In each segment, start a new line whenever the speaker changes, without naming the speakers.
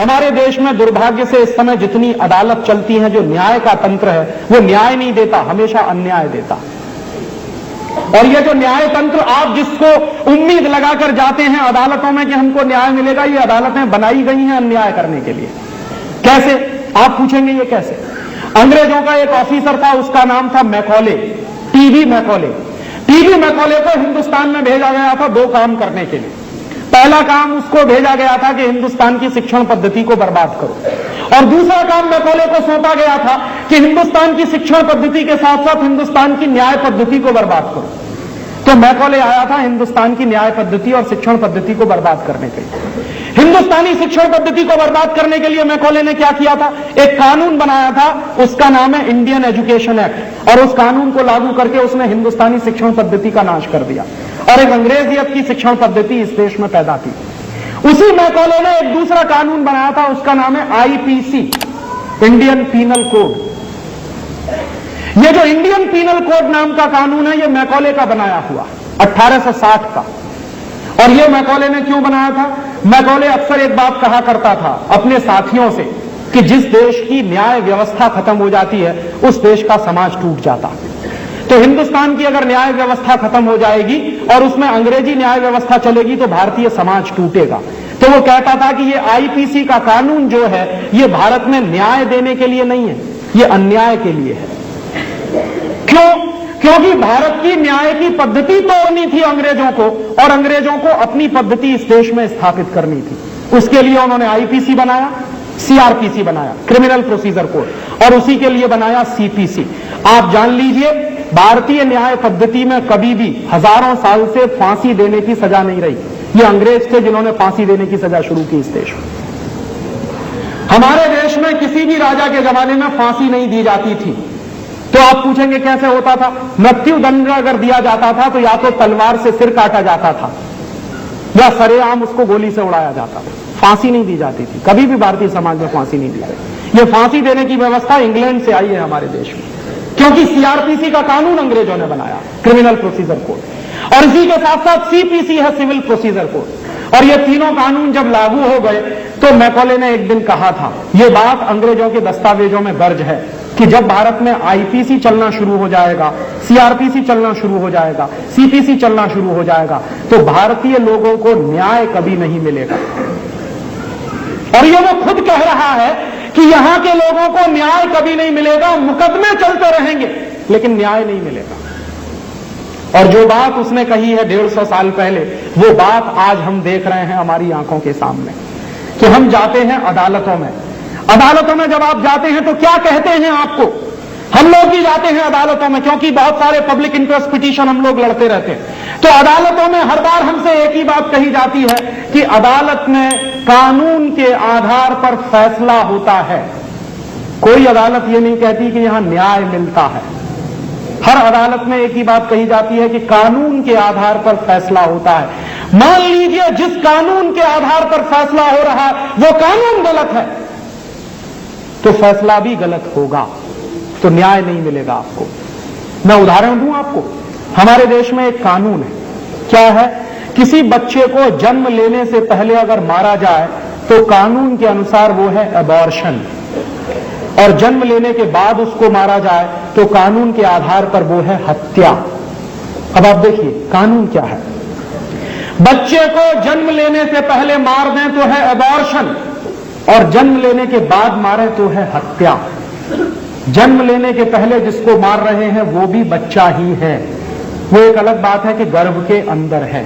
हमारे देश में दुर्भाग्य से इस समय जितनी अदालत चलती हैं, जो न्याय का तंत्र है, वो न्याय नहीं देता, हमेशा अन्याय देता। और ये जो न्याय तंत्र, आप जिसको उम्मीद लगाकर जाते हैं अदालतों में कि हमको न्याय मिलेगा, ये अदालतें बनाई गई हैं अन्याय करने के लिए। कैसे? आप पूछेंगे ये कैसे? अंग्रेजों का एक ऑफिसर था, उसका नाम था Macaulay, TB Macaulay. TB Macaulay को हिंदुस्तान में भेजा गया था 2 काम करने के लिए। पहला काम उसको भेजा गया था कि हिंदुस्तान की शिक्षण पद्धति को बर्बाद करो, और दूसरा काम मैकॉले को सौंपा गया था कि हिंदुस्तान की शिक्षण पद्धति के साथ साथ हिंदुस्तान की न्याय पद्धति को बर्बाद करो। तो मैकॉले आया था हिंदुस्तान की न्याय पद्धति और शिक्षण पद्धति को बर्बाद करने के लिए। हिंदुस्तानी शिक्षण पद्धति को बर्बाद करने के लिए मैकॉले ने क्या किया था? एक कानून बनाया था, उसका नाम है इंडियन एजुकेशन एक्ट, और उस कानून को लागू करके उसने हिंदुस्तानी शिक्षण पद्धति का नाश कर दिया और एक अंग्रेजियत की शिक्षण पद्धति इस देश में पैदा की। उसी मैकॉले ने एक दूसरा कानून बनाया था, उसका नाम है आईपीसी, इंडियन पीनल कोड। ये जो इंडियन पीनल कोड नाम का कानून है, ये मैकॉले का बनाया हुआ 1860 का। और ये मैकॉले ने क्यों बनाया था? मैकॉले अक्सर एक बात कहा करता था अपने साथियों से कि जिस देश की न्याय व्यवस्था खत्म हो जाती है, उस देश का समाज टूट जाता। तो हिंदुस्तान की अगर न्याय व्यवस्था खत्म हो जाएगी और उसमें अंग्रेजी न्याय व्यवस्था चलेगी तो भारतीय समाज टूटेगा। तो वो कहता था कि ये आईपीसी का कानून जो है, ये भारत में न्याय देने के लिए नहीं है, ये अन्याय के लिए है। क्यों? क्योंकि भारत की न्याय की पद्धति तोड़नी थी अंग्रेजों को, और अंग्रेजों को अपनी पद्धति इस देश में स्थापित करनी थी। उसके लिए उन्होंने आईपीसी बनाया, सीआरपीसी बनाया, क्रिमिनल प्रोसीजर कोड, और उसी के लिए बनाया सीपीसी। आप जान लीजिए, भारतीय न्याय पद्धति में कभी भी हजारों साल से फांसी देने की सजा नहीं रही। ये अंग्रेज थे जिन्होंने फांसी देने की सजा शुरू की इस देश में। हमारे देश में किसी भी राजा के जमाने में फांसी नहीं दी जाती थी। तो आप पूछेंगे कैसे होता था? मृत्यु दंड अगर दिया जाता था तो या तो तलवार से सिर काटा जाता था या सरेआम उसको गोली से उड़ाया जाता था। फांसी नहीं दी जाती थी, कभी भी भारतीय समाज में फांसी नहीं दी गई। ये फांसी देने की व्यवस्था इंग्लैंड से आई है हमारे देश में, क्योंकि सीआरपीसी का कानून अंग्रेजों ने बनाया, क्रिमिनल प्रोसीजर कोड, और इसी के साथ साथ सीपीसी है, सिविल प्रोसीजर कोड। और ये तीनों कानून जब लागू हो गए तो मैकॉले ने एक दिन कहा था, ये बात अंग्रेजों के दस्तावेजों में दर्ज है, कि जब भारत में आईपीसी चलना शुरू हो जाएगा, सीआरपीसी चलना शुरू हो जाएगा, सीपीसी चलना शुरू हो जाएगा, तो भारतीय लोगों को न्याय कभी नहीं मिलेगा। और ये वो खुद कह रहा है कि यहां के लोगों को न्याय कभी नहीं मिलेगा, मुकदमे चलते रहेंगे लेकिन न्याय नहीं मिलेगा। और जो बात उसने कही है 150 साल पहले, वो बात आज हम देख रहे हैं हमारी आंखों के सामने, कि हम जाते हैं अदालतों में। अदालतों में जब आप जाते हैं तो क्या कहते हैं आपको? हम लोग भी जाते हैं अदालतों में, क्योंकि बहुत सारे पब्लिक इंटरेस्ट पिटीशन हम लोग लड़ते रहते हैं। तो अदालतों में हर बार हमसे एक ही बात कही जाती है कि अदालत में कानून के आधार पर फैसला होता है। कोई अदालत ये नहीं कहती कि यहां न्याय मिलता है। हर अदालत में एक ही बात कही जाती है कि कानून के आधार पर फैसला होता है। मान लीजिए जिस कानून के आधार पर फैसला हो रहा है वो कानून गलत है, तो फैसला भी गलत होगा, तो न्याय नहीं मिलेगा आपको। मैं उदाहरण दूं आपको, हमारे देश में एक कानून है, क्या है? किसी बच्चे को जन्म लेने से पहले अगर मारा जाए तो कानून के अनुसार वो है अबॉर्शन, और जन्म लेने के बाद उसको मारा जाए तो कानून के आधार पर वो है हत्या। अब आप देखिए कानून क्या है। बच्चे को जन्म लेने से पहले मार दें तो है अबॉर्शन, और जन्म लेने के बाद मारे तो है हत्या। जन्म लेने के पहले जिसको मार रहे हैं वो भी बच्चा ही है। वो एक अलग बात है कि गर्भ के अंदर है,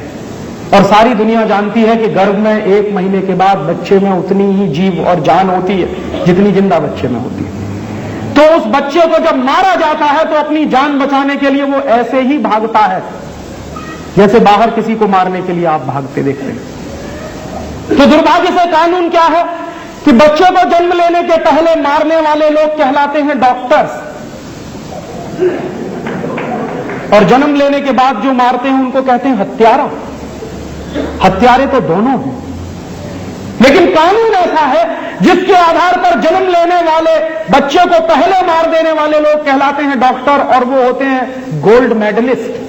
और सारी दुनिया जानती है कि गर्भ में 1 महीने के बाद बच्चे में उतनी ही जीव और जान होती है जितनी जिंदा बच्चे में होती है। तो उस बच्चे को जब मारा जाता है तो अपनी जान बचाने के लिए वो ऐसे ही भागता है जैसे बाहर किसी को मारने के लिए आप भागते देखते हैं। तो दुर्भाग्य से कानून क्या है कि बच्चों को जन्म लेने के पहले मारने वाले लोग कहलाते हैं डॉक्टर्स, और जन्म लेने के बाद जो मारते हैं उनको कहते हैं हत्यारा। हत्यारे तो दोनों हैं, लेकिन कानून ऐसा है जिसके आधार पर जन्म लेने वाले बच्चे को पहले मार देने वाले लोग कहलाते हैं डॉक्टर, और वो होते हैं गोल्ड मेडलिस्ट,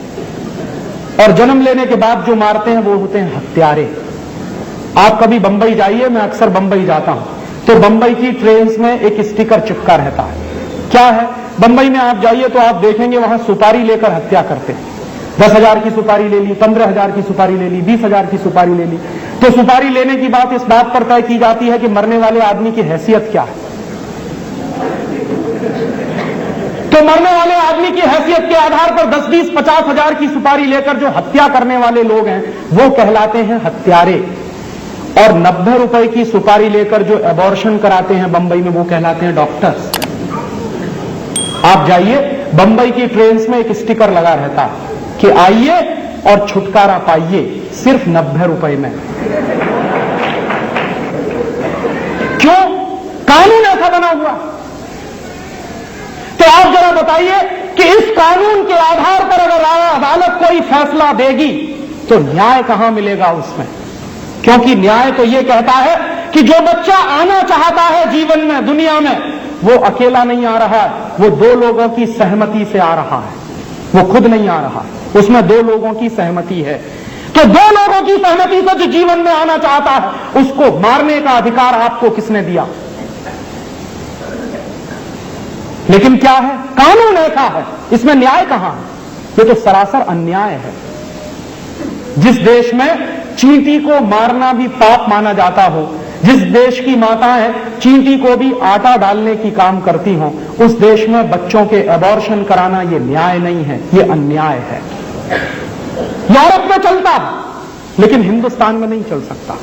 और जन्म लेने के बाद जो मारते हैं वो होते हैं हत्यारे। आप कभी बंबई जाइए, मैं अक्सर बंबई जाता हूं, तो बंबई की ट्रेन्स में एक स्टिकर चिपका रहता है। क्या है? बंबई में आप जाइए तो आप देखेंगे वहां सुपारी लेकर हत्या करते हैं। 10,000 की सुपारी ले ली, 15,000 की सुपारी ले ली, 20,000 की सुपारी ले ली। तो सुपारी लेने की बात इस बात पर तय की जाती है कि मरने वाले आदमी की हैसियत क्या है। तो मरने वाले आदमी की हैसियत के आधार पर 10, 20, 50,000 की सुपारी लेकर जो हत्या करने वाले लोग हैं वो कहलाते हैं हत्यारे, और 90 रुपए की सुपारी लेकर जो एबॉर्शन कराते हैं बंबई में वो कहलाते हैं डॉक्टर्स। आप जाइए, बंबई की ट्रेन्स में एक स्टिकर लगा रहता है कि आइए और छुटकारा पाइए सिर्फ 90 रुपए में। क्यों? कानून ऐसा बना हुआ। तो आप जरा बताइए कि इस कानून के आधार पर अगर अदालत कोई फैसला देगी तो न्याय कहां मिलेगा उसमें? क्योंकि न्याय तो यह कहता है कि जो बच्चा आना चाहता है जीवन में, दुनिया में, वो अकेला नहीं आ रहा है, वो 2 लोगों की सहमति से आ रहा है। वो खुद नहीं आ रहा, उसमें 2 लोगों की सहमति है। तो 2 लोगों की सहमति से जो जीवन में आना चाहता है उसको मारने का अधिकार आपको किसने दिया? लेकिन क्या है? कानून ऐसा है, इसमें न्याय कहां है? ये तो सरासर अन्याय है। जिस देश में चींटी को मारना भी पाप माना जाता हो, जिस देश की माताएं चींटी को भी आटा डालने की काम करती हों, उस देश में बच्चों के एबॉर्शन कराना ये न्याय नहीं है, ये अन्याय है। यूरोप में चलता है लेकिन हिंदुस्तान में नहीं चल सकता।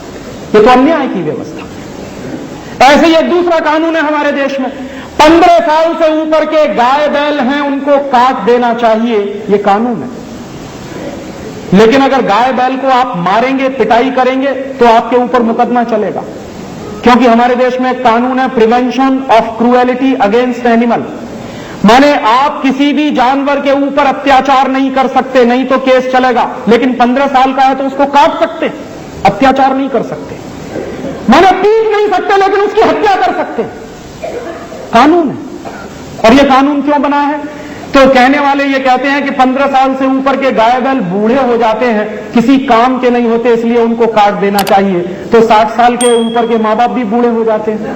ये तो अन्याय की व्यवस्था। ऐसे ही एक दूसरा कानून है हमारे देश में, 15 साल से ऊपर के गाय बैल हैं उनको काट देना चाहिए, ये कानून है। लेकिन अगर गाय बैल को आप मारेंगे, पिटाई करेंगे तो आपके ऊपर मुकदमा चलेगा, क्योंकि हमारे देश में एक कानून है prevention of cruelty against animal. माने आप किसी भी जानवर के ऊपर अत्याचार नहीं कर सकते, नहीं तो केस चलेगा। लेकिन 15 साल का है तो उसको काट सकते, अत्याचार नहीं कर सकते। माने पीट नहीं सकते लेकिन उसकी हत्या कर सकते, कानून है। और यह कानून क्यों बना है? तो कहने वाले ये कहते हैं कि 15 साल से ऊपर के गाय बैल बूढ़े हो जाते हैं, किसी काम के नहीं होते, इसलिए उनको काट देना चाहिए। तो 60 साल के ऊपर के मां बाप भी बूढ़े हो जाते हैं,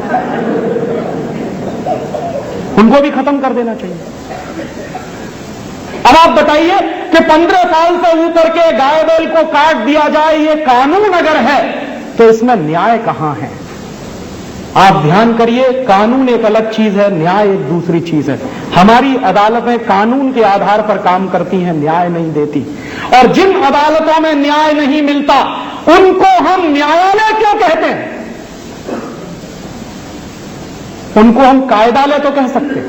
उनको भी खत्म कर देना चाहिए। अब आप बताइए कि 15 साल से ऊपर के गाय बैल को काट दिया जाए, ये कानून अगर है तो इसमें न्याय कहां है? आप ध्यान करिए, कानून एक अलग चीज है, न्याय एक दूसरी चीज है। हमारी अदालतें कानून के आधार पर काम करती हैं, न्याय नहीं देती। और जिन अदालतों में न्याय नहीं मिलता उनको हम न्यायालय क्यों कहते हैं? उनको हम कायदालय तो कह सकते हैं,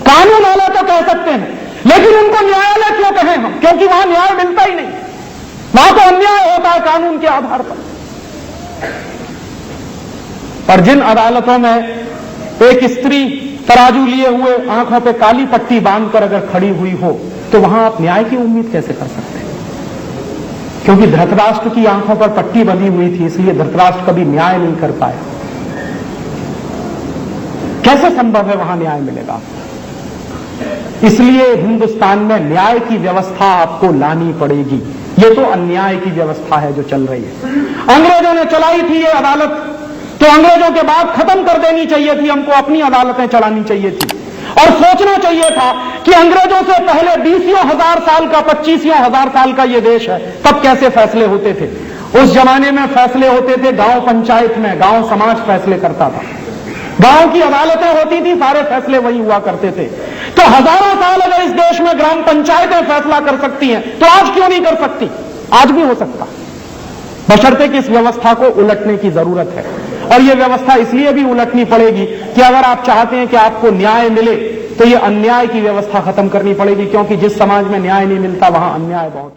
कानूनालय तो कह सकते हैं, लेकिन उनको न्यायालय क्यों कहें हम? क्योंकि वहां न्याय मिलता ही नहीं, वहां तो अन्याय होता है कानून के आधार पर। और जिन अदालतों में एक स्त्री तराजू लिए हुए आंखों पे काली पट्टी बांधकर अगर खड़ी हुई हो तो वहां आप न्याय की उम्मीद कैसे कर सकते हैं? क्योंकि धृतराष्ट्र की आंखों पर पट्टी बंधी हुई थी, इसलिए धृतराष्ट्र कभी न्याय नहीं कर पाया। कैसे संभव है वहां न्याय मिलेगा? इसलिए हिंदुस्तान में न्याय की व्यवस्था आपको लानी पड़ेगी। ये तो अन्याय की व्यवस्था है जो चल रही है। अंग्रेजों ने चलाई थी ये अदालत, तो अंग्रेजों के बाद खत्म कर देनी चाहिए थी, हमको अपनी अदालतें चलानी चाहिए थी। और सोचना चाहिए था कि अंग्रेजों से पहले 20,000 साल का, 25,000 साल का ये देश है, तब कैसे फैसले होते थे। उस जमाने में फैसले होते थे गांव पंचायत में, गांव समाज फैसले करता था, गांव की अदालतें होती थी, सारे फैसले वही हुआ करते थे। तो हजारों साल अगर इस देश में ग्राम पंचायतें फैसला कर सकती हैं तो आज क्यों नहीं कर सकती? आज भी हो सकता, बशर्ते कि इस व्यवस्था को उलटने की जरूरत है। और यह व्यवस्था इसलिए भी उलटनी पड़ेगी कि अगर आप चाहते हैं कि आपको न्याय मिले तो यह अन्याय की व्यवस्था खत्म करनी पड़ेगी, क्योंकि जिस समाज में न्याय नहीं मिलता वहां अन्याय बहुत